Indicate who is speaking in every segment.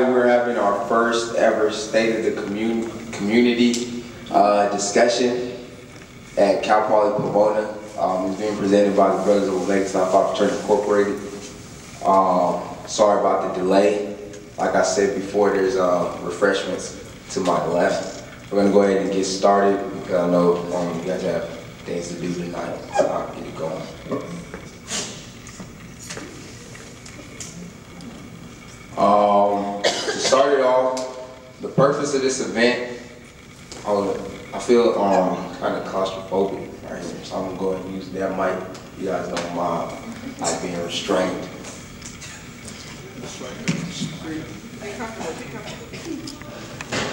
Speaker 1: Tonight we're having our first ever State of the Community discussion at Cal Poly Pomona. It's being presented by the Brothers of Legacy Pop Church Incorporated. Sorry about the delay. Like I said before, there's refreshments to my left. We're going to go ahead and get started because I know you guys have things to do tonight, so I'll get it going. To start it off, the purpose of this event, I feel kind of claustrophobic right here, so I'm going to go ahead and use that mic. You guys don't mind like being restrained.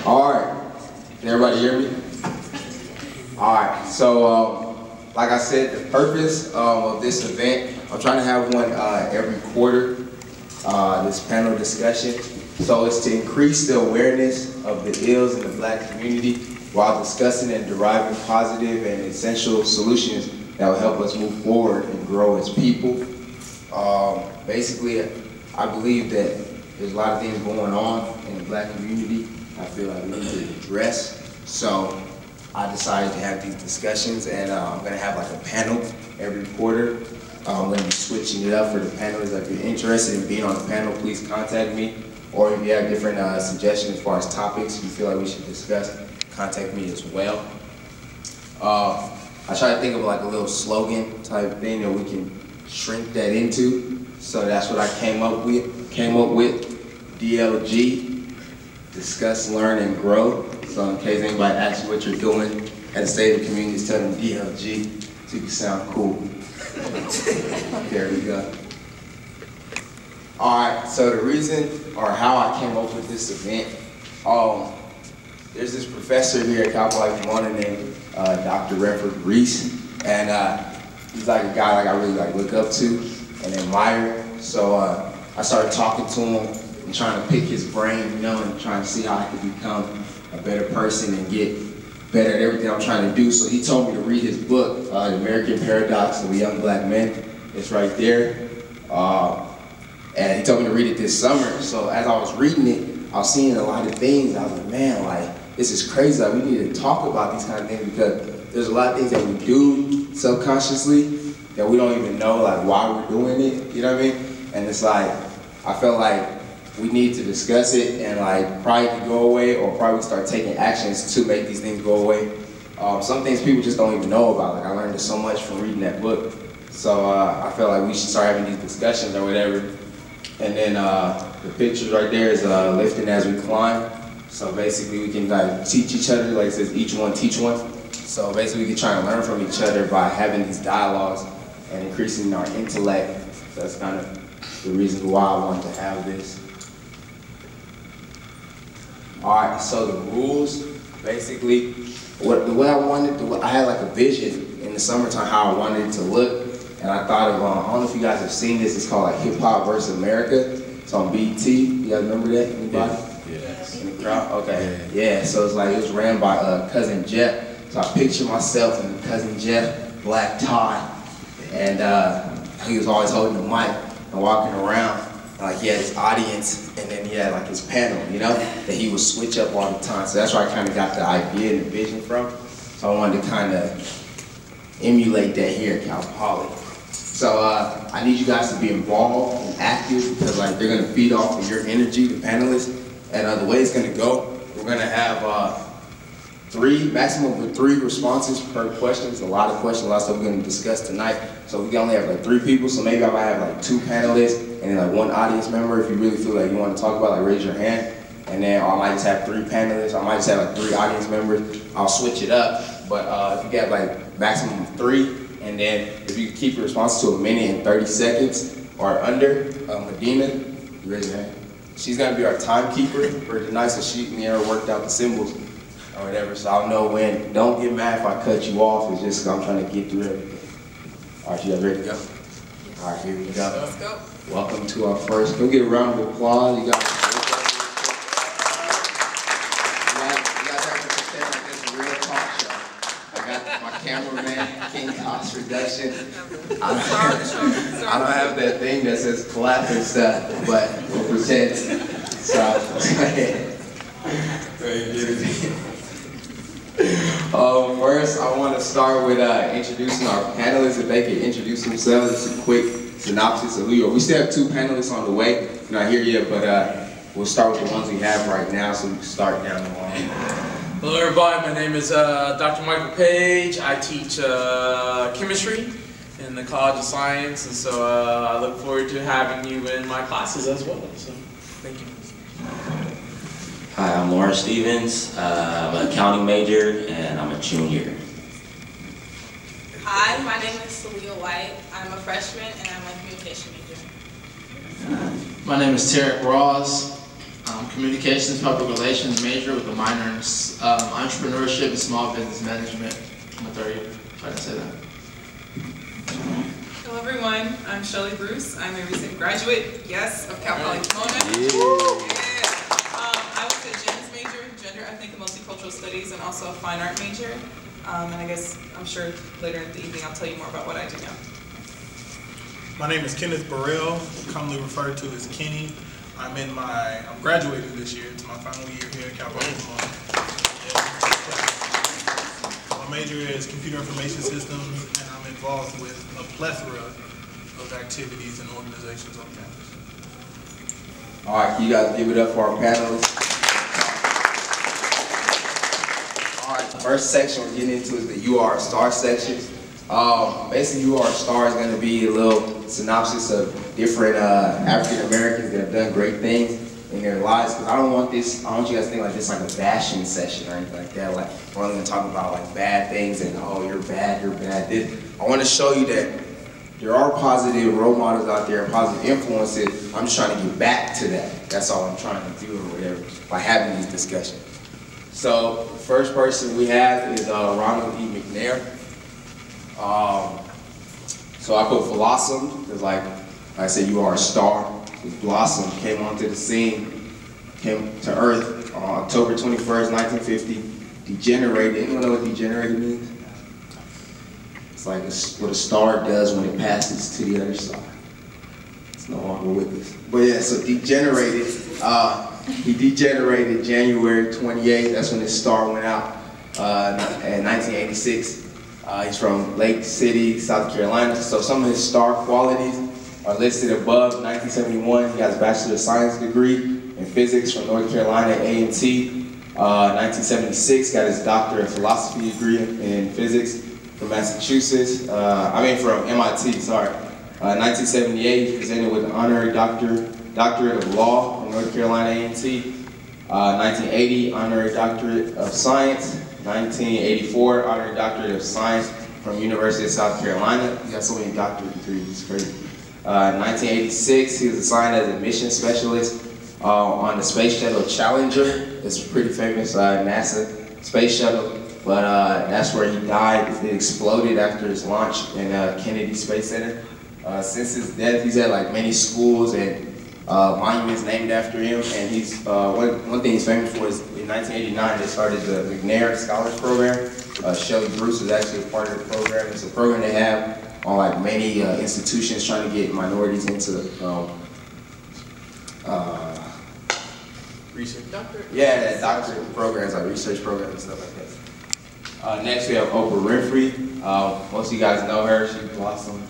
Speaker 1: Alright, can everybody hear me? Alright, so like I said, the purpose of this event, I'm trying to have one every quarter, this panel discussion. So it's to increase the awareness of the ills in the Black community while discussing and deriving positive and essential solutions that will help us move forward and grow as people. Basically, I believe that there's a lot of things going on in the Black community I feel like we need to address. So I decided to have these discussions, and I'm going to have like a panel every quarter. I'm going to be switching it up for the panelists. If you're interested in being on the panel, please contact me. Or if you have different suggestions as far as topics you feel like we should discuss, contact me as well. I try to think of like a little slogan type thing that we can shrink that into. So that's what I came up with. DLG, discuss, learn, and grow. So in case anybody asks you what you're doing at the State of the Community, tell them DLG so you can sound cool. There we go. Alright, so the reason or how I came up with this event, there's this professor here at Cal Poly Pomona named Dr. Redford Reese, and he's like a guy like I really look up to and admire. So I started talking to him and trying to pick his brain, you know, and trying to see how I could become a better person and get better at everything I'm trying to do. So he told me to read his book, The American Paradox of a Young Black Man. It's right there. And he told me to read it this summer. So as I was reading it, I was seeing a lot of things. I was like, man, like, this is crazy. Like, we need to talk about these kind of things because there's a lot of things that we do subconsciously that we don't even know, like, why we're doing it. You know what I mean? And it's like, I felt like we need to discuss it and, like, probably to go away or probably start taking actions to make these things go away. Some things people just don't even know about. Like, I learned so much from reading that book. So I felt like we should start having these discussions or whatever. And then the pictures right there is lifting as we climb. So basically we can like teach each other, like it says each one teach one. So basically we can try and learn from each other by having these dialogues and increasing our intellect. So that's kind of the reason why I wanted to have this. Alright, so the rules, basically, the way I wanted to, I had like a vision in the summertime how I wanted it to look. And I thought of, I don't know if you guys have seen this, it's called like Hip Hop vs. America. It's on BET. You guys remember that? Anybody?
Speaker 2: Yes.
Speaker 1: In the crowd? Okay. Yeah, so it's like, it was ran by Cousin Jeff. So I picture myself and Cousin Jeff, black tie. And he was always holding the mic and walking around. And like he had his audience and then he had like his panel, you know, that he would switch up all the time. So that's where I kind of got the idea and the vision from. So I wanted to kind of emulate that here at Cal Poly. So I need you guys to be involved and active because like they're gonna feed off of your energy, the panelists. And the way it's gonna go, we're gonna have maximum of 3 responses per question. It's a lot of questions, a lot of stuff we're gonna discuss tonight. So we can only have like 3 people. So maybe I might have like 2 panelists and then like 1 audience member. If you really feel like you want to talk about, like raise your hand. And then I might just have 3 panelists. I might just have like 3 audience members. I'll switch it up. But if you get like maximum of 3. And then if you keep your response to 1 minute and 30 seconds or under, Medina, you raise your hand. She's gonna be our timekeeper for tonight, so she and her worked out the symbols or whatever, so I'll know when. Don't get mad if I cut you off, it's just 'cause I'm trying to get through everything. All right, you guys ready to go? All right, here we go.
Speaker 2: Let's go.
Speaker 1: Welcome to our first, can we get a round of applause? You guys have to pretend like this is a real talk show. I got my cameraman, King Cost Reduction. I don't have that thing that says clap and stuff, but we'll pretend. First, I want to start with introducing our panelists. If they can introduce themselves, it's a quick synopsis of who you are. We still have 2 panelists on the way. Not here yet, but we'll start with the ones we have right now, so we can start down the line.
Speaker 2: Hello, everybody. My name is Dr. Michael Page. I teach chemistry in the College of Science, and so I look forward to having you in my classes as well. So, thank you.
Speaker 3: Hi, I'm Lauren Stevens. I'm an accounting major, and I'm a junior.
Speaker 4: Hi, my name is Celia White. I'm a freshman, and I'm a communication major.
Speaker 5: My name is Tarek Ross. I'm communications public relations major with a minor in entrepreneurship and small business management. I'm a third year, if I didn't say that.
Speaker 6: Hello everyone, I'm Shelley Bruce. I'm a recent graduate, yes, of Cal Poly Pomona. I was a GEMS major, Gender, Ethnic, and Multicultural Studies, and also a Fine Art major. And I guess, I'm sure later in the evening I'll tell you more about what I do now.
Speaker 7: My name is Kenneth Burrell, commonly referred to as Kenny. I'm graduating this year. It's my final year here at Cal Poly Pomona. My major is computer information systems, and I'm involved with a plethora of activities and organizations on campus.
Speaker 1: All right, can you guys give it up for our panelists? All right, the first section we're getting into is the You Are a Star section. Basically, You Are a Star is going to be a little synopsis of different African Americans that have done great things in their lives. Because I don't want you guys to think like this like a bashing session or anything like that. Like we're only going to talk about like bad things and oh you're bad. I want to show you that there are positive role models out there and positive influences. I'm just trying to get back to that. That's all I'm trying to do or whatever by having these discussions. So the first person we have is Ronald E. McNair. So I put Blossom because like I said, you are a star. Blossom came onto the scene, came to Earth on October 21st, 1950. Degenerated. Anyone know what degenerated means? It's like what a star does when it passes to the other side. It's no longer with us. But yeah, so degenerated. He degenerated January 28th. That's when his star went out in 1986. He's from Lake City, South Carolina. So some of his star qualities are listed above. 1971, he has a Bachelor of Science degree in physics from North Carolina A&T. 1976, got his Doctor of Philosophy degree in physics from Massachusetts. From MIT, sorry. 1978, he presented with an honorary doctorate of law from North Carolina A&T. 1980, honorary doctorate of science. 1984, honorary doctorate of science from University of South Carolina. He got so many doctorate degrees, it's crazy. 1986, he was assigned as a mission specialist on the Space Shuttle Challenger. It's a pretty famous NASA space shuttle, but that's where he died. It exploded after his launch in Kennedy Space Center. Since his death, he's had like many schools and monuments named after him, and he's one thing he's famous for is in 1989 they started the McNair Scholars Program. Shelley Bruce was actually a part of the program. It's a program they have on like many institutions trying to get minorities into research. Yeah, doctorate programs like research programs and stuff like that. Next we have Oprah Winfrey. Most of you guys know her. She blossomed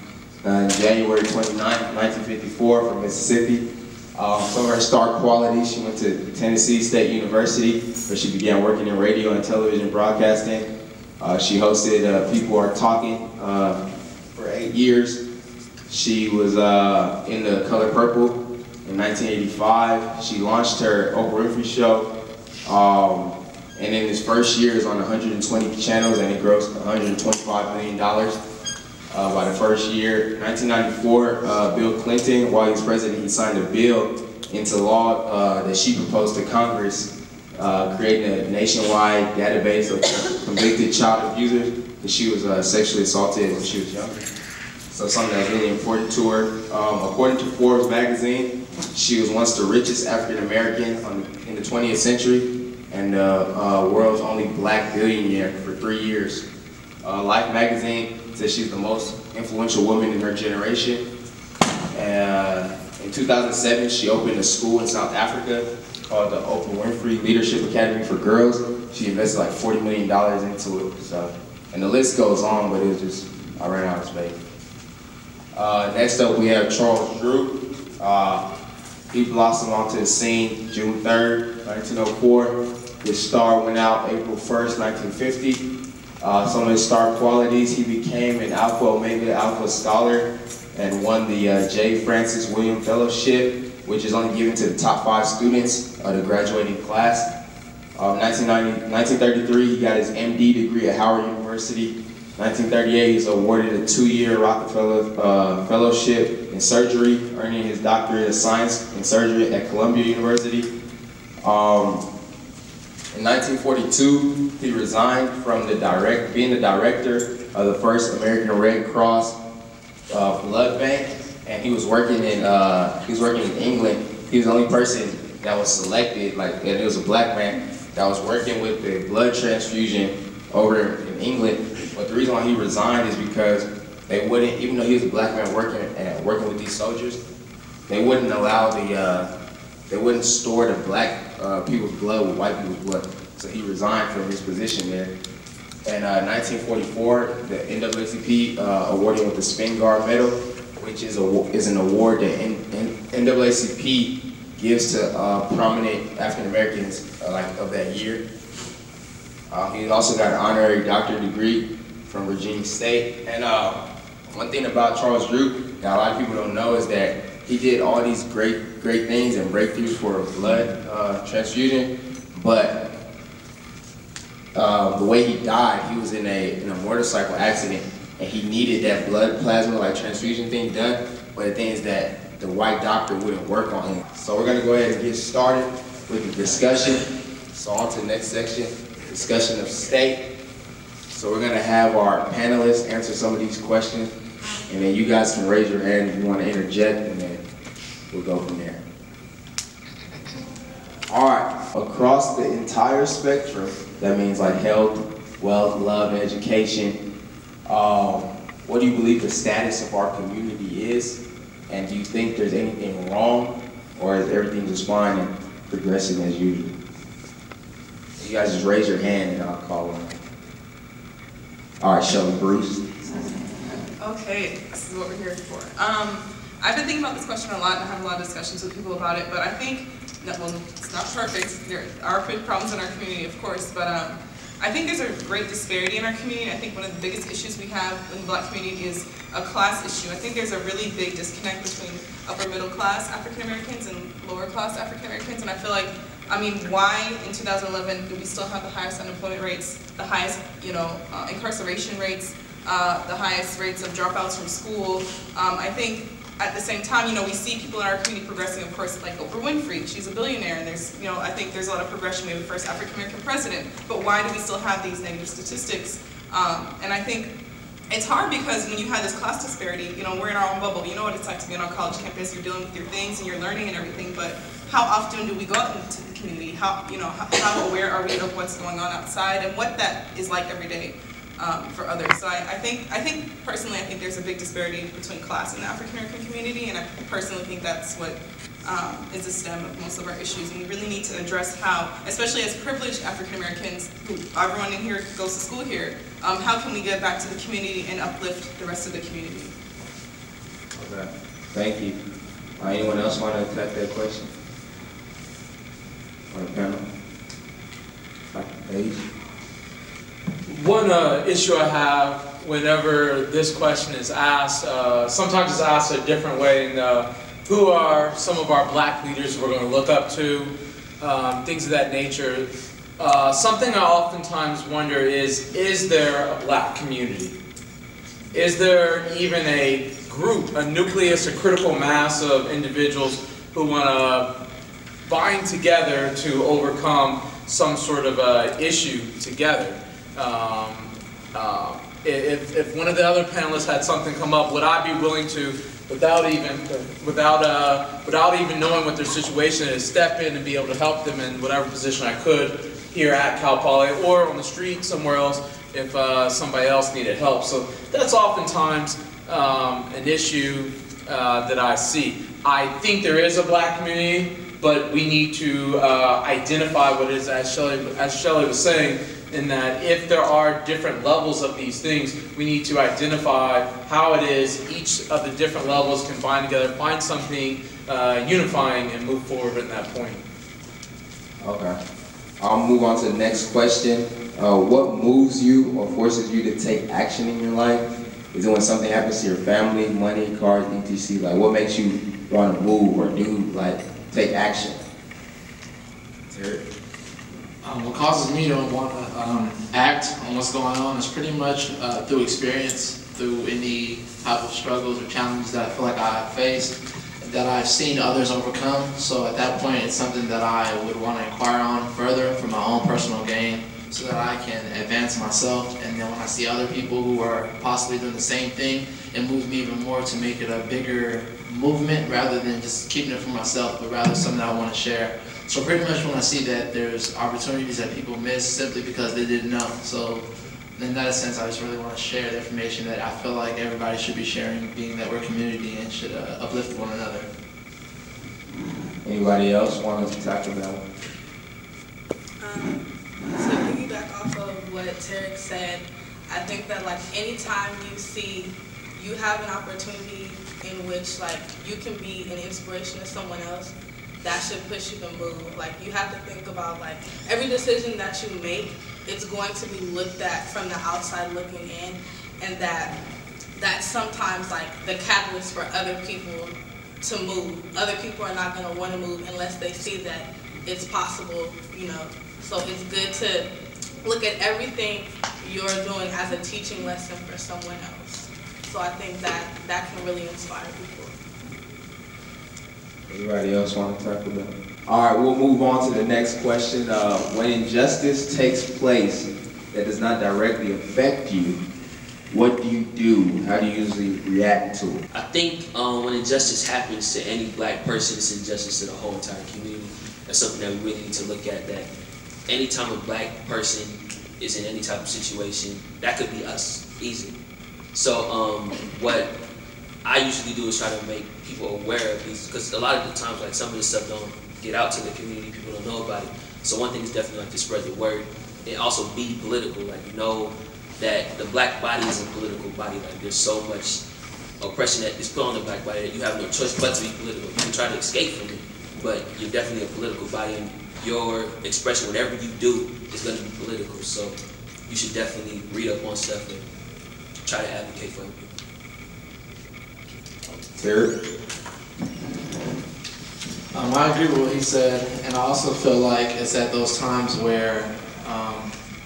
Speaker 1: January 29, 1954 from Mississippi. Some of her star qualities, she went to Tennessee State University where she began working in radio and television broadcasting. She hosted People Are Talking for 8 years. She was in The Color Purple in 1985. She launched her Oprah Winfrey Show. And in his first year, it was on 120 channels and it grossed $125 million. By the first year. 1994, Bill Clinton, while he was president, he signed a bill into law that she proposed to Congress, creating a nationwide database of convicted child abusers because she was sexually assaulted when she was younger. So something that was really important to her. According to Forbes magazine, she was once the richest African American in the 20th century and the world's only black billionaire for 3 years. Life magazine says she's the most influential woman in her generation. In 2007, she opened a school in South Africa called the Oprah Winfrey Leadership Academy for Girls. She invested like $40 million into it. So, and the list goes on, but it was just, I ran out of space. Next up, we have Charles Drew. He blossomed onto the scene June 3rd, 1904. His star went out April 1st, 1950. Some of his star qualities, he became an Alpha Omega Alpha Scholar and won the J. Francis William Fellowship, which is only given to the top 5 students of the graduating class. 1933, he got his MD degree at Howard University. 1938, he was awarded a 2-year Rockefeller Fellowship in surgery, earning his doctorate of science in surgery at Columbia University. In 1942, he resigned from being the director of the first American Red Cross blood bank, and he was working in England. He was the only person that was selected, and it was a black man that was working with the blood transfusion over in England. But the reason why he resigned is because they wouldn't, even though he was a black man working with these soldiers, they wouldn't allow they wouldn't store the black people's blood with white people's blood. So he resigned from his position there. In 1944, the NAACP awarded him with the Spingarn Medal, which is an award that NAACP gives to prominent African Americans of that year. He also got an honorary doctorate degree from Virginia State. And one thing about Charles Drew that a lot of people don't know is that he did all these great things and breakthroughs for blood transfusion, but the way he died, he was in a motorcycle accident, and he needed that blood plasma transfusion thing done. But the thing is that the white doctor wouldn't work on him. So we're gonna go ahead and get started with the discussion. So on to the next section, discussion of state. So we're gonna have our panelists answer some of these questions, and then you guys can raise your hand if you want to interject, and then we'll go from there. All right, across the entire spectrum, that means like health, wealth, love, and education, what do you believe the status of our community is? And do you think there's anything wrong, or is everything just fine and progressing as usual? You guys just raise your hand and I'll call on. All right, Shelly, Bruce.
Speaker 6: Okay, this is what we're here for. I've been thinking about this question a lot, and I have a lot of discussions with people about it, but I think, well, it's not perfect. There are problems in our community, of course, but I think there's a great disparity in our community. I think one of the biggest issues we have in the Black community is a class issue. I think there's a really big disconnect between upper middle class African Americans and lower class African Americans, and I feel like, why in 2011 do we still have the highest unemployment rates, the highest, incarceration rates, the highest rates of dropouts from school? I think at the same time, we see people in our community progressing, of course, like Oprah Winfrey. She's a billionaire, and there's, I think there's a lot of progression, maybe the first African American president. But why do we still have these negative statistics? And I think it's hard because when you have this class disparity, we're in our own bubble. You know what it's like to be on a college campus. You're dealing with your things and you're learning and everything. But how often do we go out into the community? How aware are we of what's going on outside and what that is like every day? For others. So I think personally, I think there's a big disparity between class and the African American community, and I personally think that's what is the stem of most of our issues. And we really need to address how, especially as privileged African Americans, who everyone in here goes to school here, how can we get back to the community and uplift the rest of the community?
Speaker 1: Okay, thank you. Anyone else want to attack that question? On the panel? Paige?
Speaker 2: One issue I have whenever this question is asked, sometimes it's asked a different way, and who are some of our Black leaders we're going to look up to, things of that nature. Something I oftentimes wonder is there a Black community? Is there even a group, a nucleus, a critical mass of individuals who want to bind together to overcome some sort of issue together? If one of the other panelists had something come up, would I be willing to, without even knowing what their situation is, step in and be able to help them in whatever position I could here at Cal Poly or on the street somewhere else if somebody else needed help? So that's oftentimes an issue that I see. I think there is a Black community. but we need to identify what it is, as Shelley was saying, in that if there are different levels of these things, we need to identify how it is each of the different levels combine together, find something unifying, and move forward in that point.
Speaker 1: Okay. I'll move on to the next question. What moves you or forces you to take action in your life? Is it when something happens to your family, money, cars, etc.? Like, what makes you want to move or do, like, take action?
Speaker 5: What causes me to want to act on what's going on is pretty much through experience, through any type of struggles or challenges that I feel like I faced, that I've seen others overcome. So at that point, it's something that I would want to inquire on further for my own personal gain, so that I can advance myself. And then when I see other people who are possibly doing the same thing, it moves me even more to make it a bigger movement rather than just keeping it for myself, but rather something I want to share. So pretty much when I see that there's opportunities that people miss simply because they didn't know. So in that sense, I just really want to share the information that I feel like everybody should be sharing, being that we're a community and should uplift one another.
Speaker 1: Anybody else want to tackle that one?
Speaker 4: To piggyback off of what Tarek said, I think that like anytime you see you have an opportunity in which like you can be an inspiration to someone else, that should push you to move. Like you have to think about like every decision that you make, it's going to be looked at from the outside looking in, and that's sometimes like the catalyst for other people to move. Other people are not going to want to move unless they see that it's possible, you know. So it's good to look at everything you're doing as a teaching lesson for someone else. So I think that can really inspire people.
Speaker 1: Anybody else want to tackle that? All right, we'll move on to the next question. When injustice takes place that does not directly affect you, what do you do? How do you usually react to it?
Speaker 8: I think when injustice happens to any black person, it's injustice to the whole entire community. That's something that we really need to look at, that anytime a black person is in any type of situation, that could be us, easily. So what I usually do is try to make people aware of these, because a lot of the times, like, some of this stuff don't get out to the community, people don't know about it. So one thing is definitely like to spread the word, and also be political, like know that the black body is a political body. Like there's so much oppression that is put on the black body that you have no choice but to be political. You can try to escape from it, but you're definitely a political body, and your expression, whatever you do, is going to be political. So you should definitely read up on stuff and try to advocate for it.
Speaker 1: Tarek?
Speaker 5: I agree with what he said, and I also feel like it's at those times where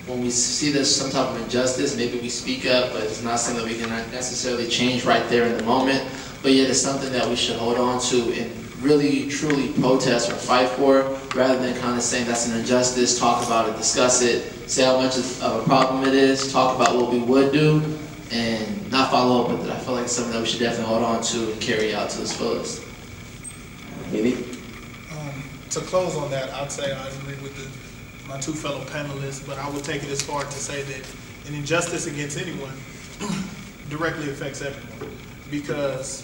Speaker 5: when we see there's some type of injustice, maybe we speak up, but it's not something that we can necessarily change right there in the moment, but yet it's something that we should hold on to and really, truly protest or fight for, rather than kind of saying that's an injustice, talk about it, discuss it, say how much of a problem it is, talk about what we would do, and not follow up with it. I feel like it's something that we should definitely hold on to and carry out to its fullest.
Speaker 7: To close on that, I'd say I agree with my two fellow panelists, but I would take it as far to say that an injustice against anyone directly affects everyone. Because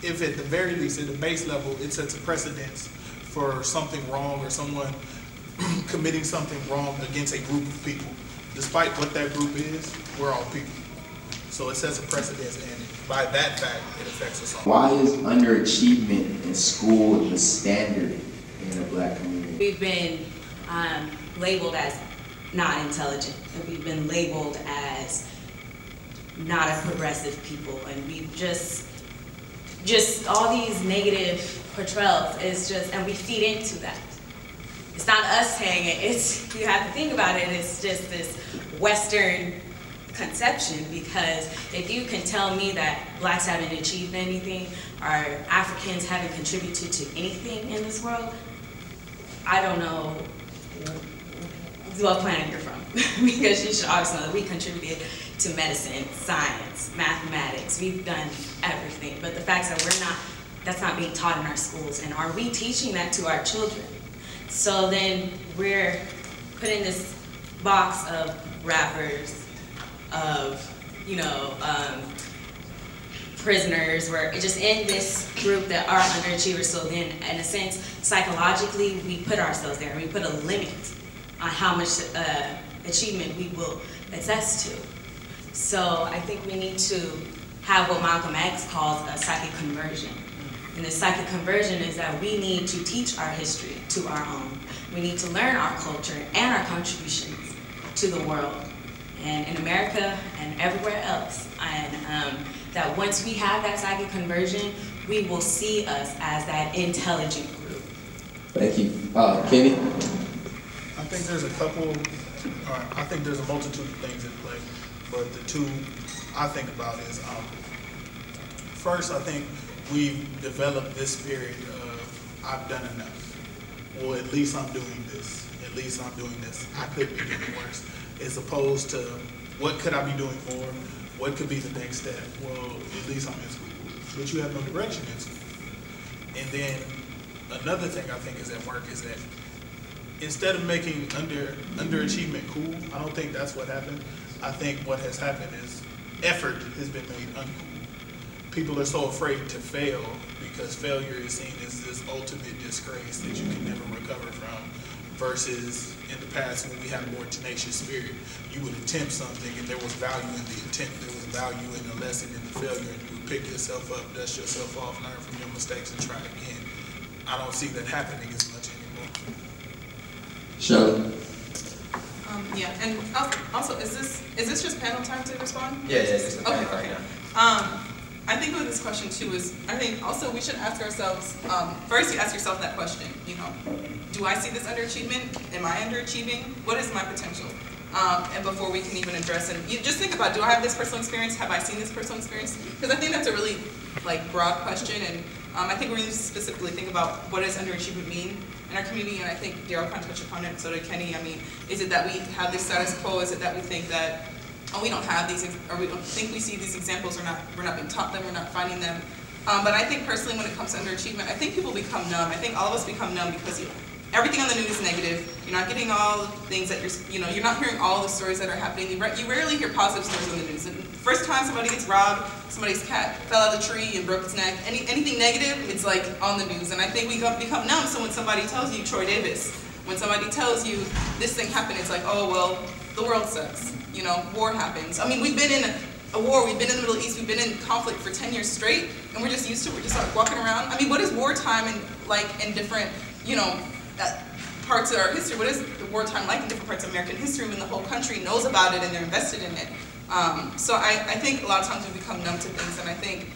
Speaker 7: if at the very least, at the base level, it sets a precedence for something wrong or someone committing something wrong against a group of people. Despite what that group is, we're all people. So it sets a precedence, and by that fact, it affects us all.
Speaker 1: Why is underachievement in school the standard in the black community?
Speaker 9: We've been labeled as not intelligent, and we've been labeled as not a progressive people, and we've just all these negative portrayals is just, and we feed into that. It's not us saying it, it's, you have to think about it, it's just this Western conception, because if you can tell me that blacks haven't achieved anything, or Africans haven't contributed to anything in this world, I don't know what planet you're from. Because you should always know that we contributed to medicine, science, mathematics, we've done everything. But the fact that that's not being taught in our schools, and are we teaching that to our children? So then we're put in this box of rappers, of, prisoners, we're just in this group that are underachievers. So then, in a sense, psychologically, we put ourselves there. We put a limit on how much achievement we will attest to. So I think we need to have what Malcolm X calls a psychic conversion. And the psychic conversion is that we need to teach our history to our own. We need to learn our culture and our contributions to the world, and in America and everywhere else. And that once we have that psychic conversion, we will see us as that intelligent group.
Speaker 1: Thank you. Kenny?
Speaker 7: I think there's a couple, I think there's a multitude of things in play, but the two I think about is, first, I think we've developed this spirit of, I've done enough. Well, at least I'm doing this. At least I'm doing this. I could be doing worse. As opposed to, what could I be doing more? What could be the next step? Well, at least I'm in school. But you have no direction in school. And then another thing I think is at work is that instead of making underachievement cool, I don't think that's what happened. I think what has happened is effort has been made uncool. People are so afraid to fail because failure is seen as this ultimate disgrace that you can never recover from, versus in the past when we had a more tenacious spirit, you would attempt something and there was value in the attempt, there was value in the lesson in the failure, and you would pick yourself up, dust yourself off, learn from your mistakes and try again. I don't see that happening as much anymore.
Speaker 1: Shirley?
Speaker 6: Yeah, and also, is this just panel time to respond?
Speaker 10: Yeah, it's
Speaker 6: okay. I think with this question too is, I think also we should ask ourselves, first you ask yourself that question, you know, do I see this underachievement? Am I underachieving? What is my potential? And before we can even address it, you just think about, do I have this personal experience? Have I seen this personal experience? Because I think that's a really broad question, and I think we need to specifically think about what does underachievement mean in our community, and I think Daryl kind of touched upon it, so did Kenny. I mean, is it that we have this status quo? Is it that we think that, oh, we don't have these, or we don't think we see these examples, we're not being taught them, we're not finding them. But I think personally when it comes to underachievement, I think people become numb. I think all of us become numb because everything on the news is negative. You're not getting all the things that you're not hearing all the stories that are happening. You rarely hear positive stories on the news. And first time somebody gets robbed, somebody's cat fell out of the tree and broke its neck, anything negative, it's on the news. And I think we become numb, so when somebody tells you, Troy Davis, when somebody tells you this thing happened, it's like, oh, well, the world sucks. You know, war happens. I mean, we've been in a war, we've been in the Middle East, we've been in conflict for 10 years straight, and we're just used to it, we're just walking around. I mean, what is wartime in different, parts of our history? What is the wartime like in different parts of American history when the whole country knows about it and they're invested in it? So I think a lot of times we become numb to things, and I think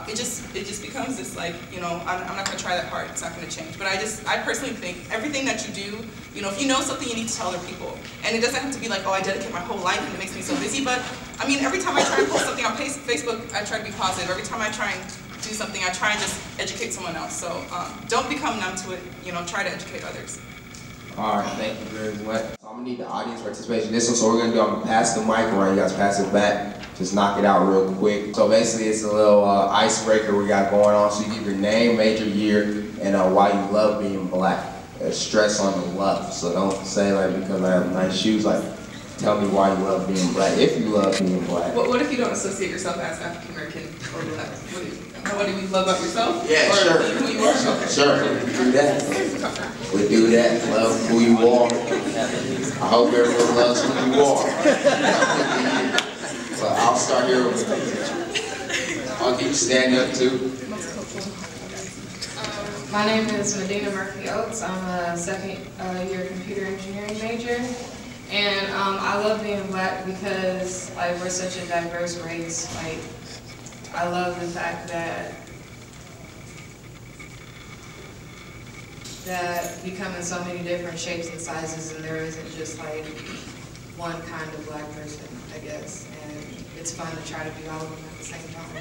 Speaker 6: it just becomes this I'm not going to try that hard, it's not going to change. But I personally think everything that you do, if you know something, you need to tell other people. And it doesn't have to be like, oh, I dedicate my whole life and it makes me so busy. But I mean, every time I try and post something on Facebook, I try to be positive. Every time I try and do something, I try and just educate someone else. So don't become numb to it, try to educate others.
Speaker 1: All right, thank you very much. So I'm gonna need the audience participation. This one, so we're gonna do, I'm gonna pass the mic around, you guys pass it back. Just knock it out real quick. So basically it's a little icebreaker we got going on. So you give your name, major, year, and why you love being black. Stress on the love. So don't say because I have nice shoes, tell me why you love being black, if you love being black.
Speaker 6: What if you don't associate yourself as African American or black? What do you love about yourself?
Speaker 1: Yeah,
Speaker 6: or
Speaker 1: sure.
Speaker 6: Who you are?
Speaker 1: Sure, we do that. We do that. Love who you are. I hope everyone loves who you are. But I'll start here with you. I'll get you stand up too.
Speaker 11: My name is Medina Murphy Oates. I'm a second year computer engineering major. And I love being black because we're such a diverse race. I love the fact that we come in so many different shapes and sizes, and there isn't just one kind of black person, I guess. And it's fun to try to be all of them at the same time.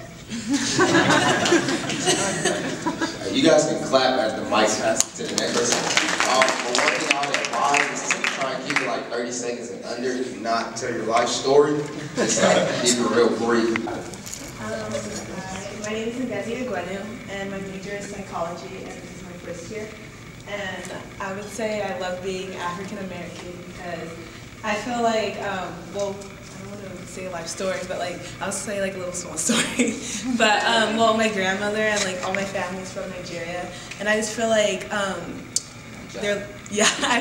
Speaker 1: You guys can clap as the mic passes to the next person. But one thing I would advise is to try and keep it 30 seconds and under. Do not tell your life story. Just keep it real brief.
Speaker 12: My name is Ngezi Agwenu, and my major is psychology, and this is my first year. And I would say I love being African American because I feel I don't want to
Speaker 4: say a life story, but like I'll say like a little small story. But well, my grandmother and like all my family's from Nigeria, and I just feel like I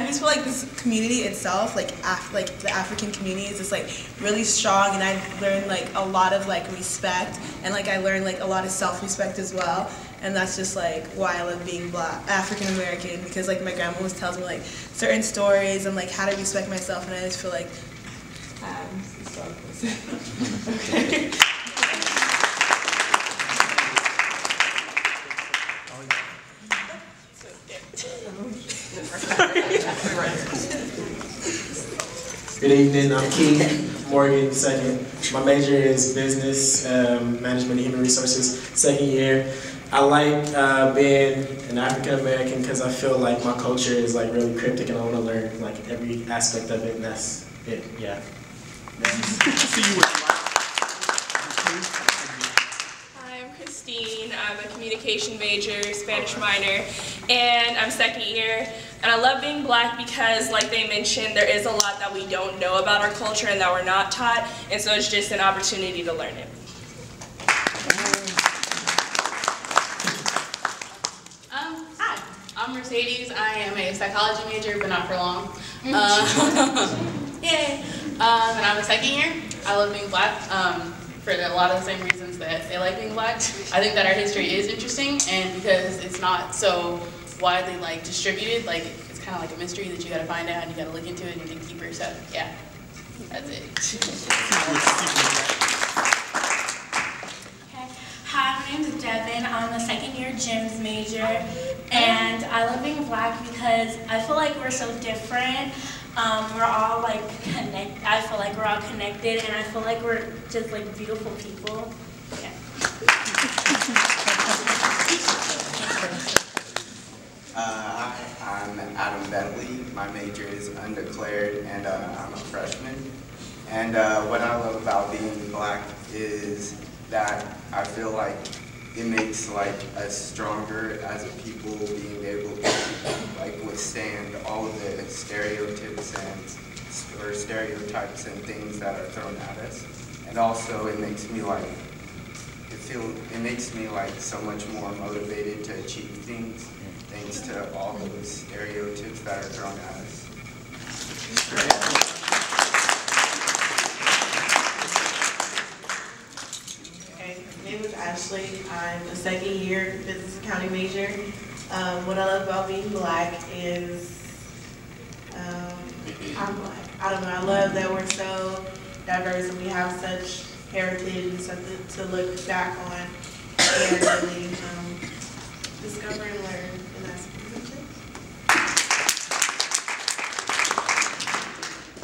Speaker 4: just feel like this community itself, like the African community, is just like really strong, and I learned like a lot of like respect, and like I learned like a lot of self-respect as well, and that's just like why I love being Black, African American, because like my grandma always tells me like certain stories and like how to respect myself, and I just feel like okay.
Speaker 10: Good evening, I'm Keith Morgan, second. My major is business, management and human resources, second year. I like being an African American because I feel like my culture is like really cryptic and I want to learn like every aspect of it, and that's it, yeah.
Speaker 13: Hi, I'm Christine. I'm a communication major, Spanish minor, and I'm second year. And I love being Black because, like they mentioned, there is a lot that we don't know about our culture and that we're not taught, and so it's just an opportunity to learn it.
Speaker 14: Hi, I'm Mercedes. I am a psychology major, but not for long. Yay! And I'm a second year. I love being Black for a lot of the same reasons that they like being Black. I think that our history is interesting, and because it's not so widely like distributed, like it's kind of like a mystery that you got to find out and you got to look into it and dig deeper. So yeah, that's it.
Speaker 15: Hi, my name is Devin. I'm a second year gyms major, and I love being Black because I feel like we're so different. We're all like connected. I feel like we're all connected, and I feel like we're just like beautiful people. Yeah.
Speaker 16: I'm Adam Bentley. My major is undeclared, and I'm a freshman. And what I love about being Black is that I feel like it makes like us stronger as a people, being able to like withstand all of the stereotypes and things that are thrown at us. And also, it makes me like so much more motivated to achieve things, thanks to all those stereotypes that are thrown at us.
Speaker 17: Okay, my name is Ashley. I'm a second year business accounting major. What I love about being Black is I'm Black. I don't know, I love that we're so diverse and we have such heritage and something to look back on and really discover and learn, and that's pretty much it.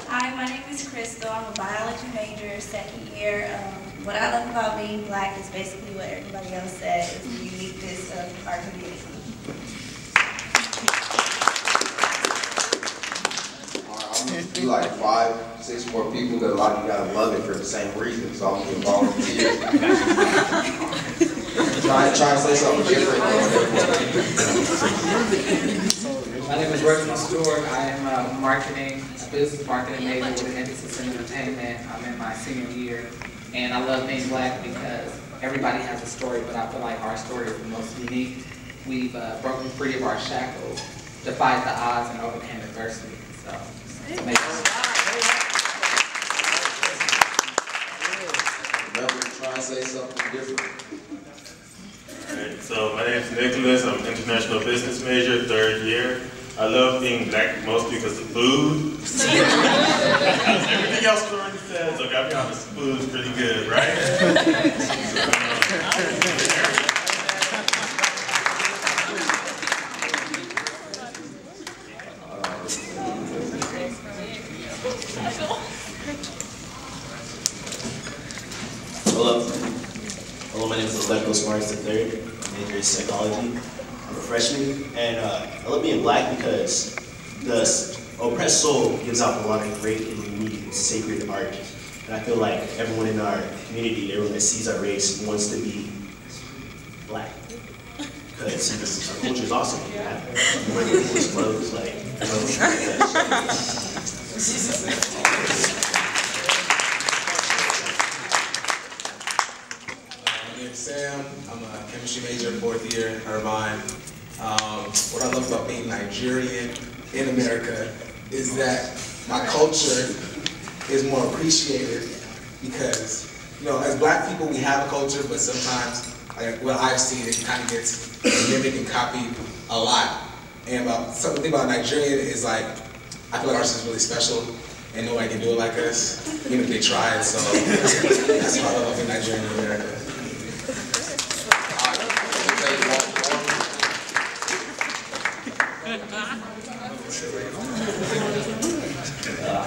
Speaker 15: Hi, my name is Crystal. I'm a biology major, second year. What I love about being Black is basically what everybody else said, is the uniqueness of our community.
Speaker 1: I'm gonna do like 5, 6 more people, because a lot of you gotta love it for the same reason, so I'm gonna volunteer. try to say something different.
Speaker 18: My name is Reginald Stewart. I am a business marketing major with an emphasis in entertainment. I'm in my senior year, and I love being Black because everybody has a story, but I feel like our story is the most unique. We've broken free of our shackles, defied the odds, and overcame adversity. So, it's amazing.
Speaker 1: Try and say something different.
Speaker 19: Alright, so my name is Nicholas. I'm an international business major, 3rd year. I love being Black mostly because of food. Everything else already said, so gotta be honest, food is pretty good, right?
Speaker 20: Hello, my name is Aleko Smarts III. My major is psychology. I'm a freshman, and I love being Black because the oppressed soul gives out a lot of great and unique and sacred art. And I feel like everyone in our community, everyone that sees our race, wants to be Black. Because our culture is awesome. We wear the coolest clothes, like,
Speaker 21: America is that my culture is more appreciated because, you know, as black people, we have a culture, but sometimes, like what I've seen, it kind of gets mimicked and copied a lot. And something about Nigeria is like, I feel like ours is really special, and nobody can do it like us, even if they tried. So that's why I love in Nigeria and America.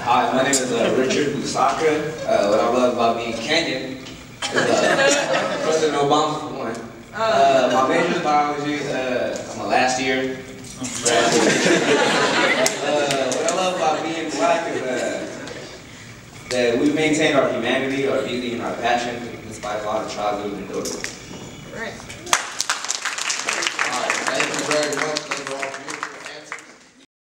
Speaker 22: Hi, my name is Richard Lusaka. What I love about being Kenyan is President Obama for one. My major is biology. I'm a last year. What I love about being black is that we've maintained our humanity, our beauty, and our passion despite a lot of trials we've endured.
Speaker 1: Thank you very much.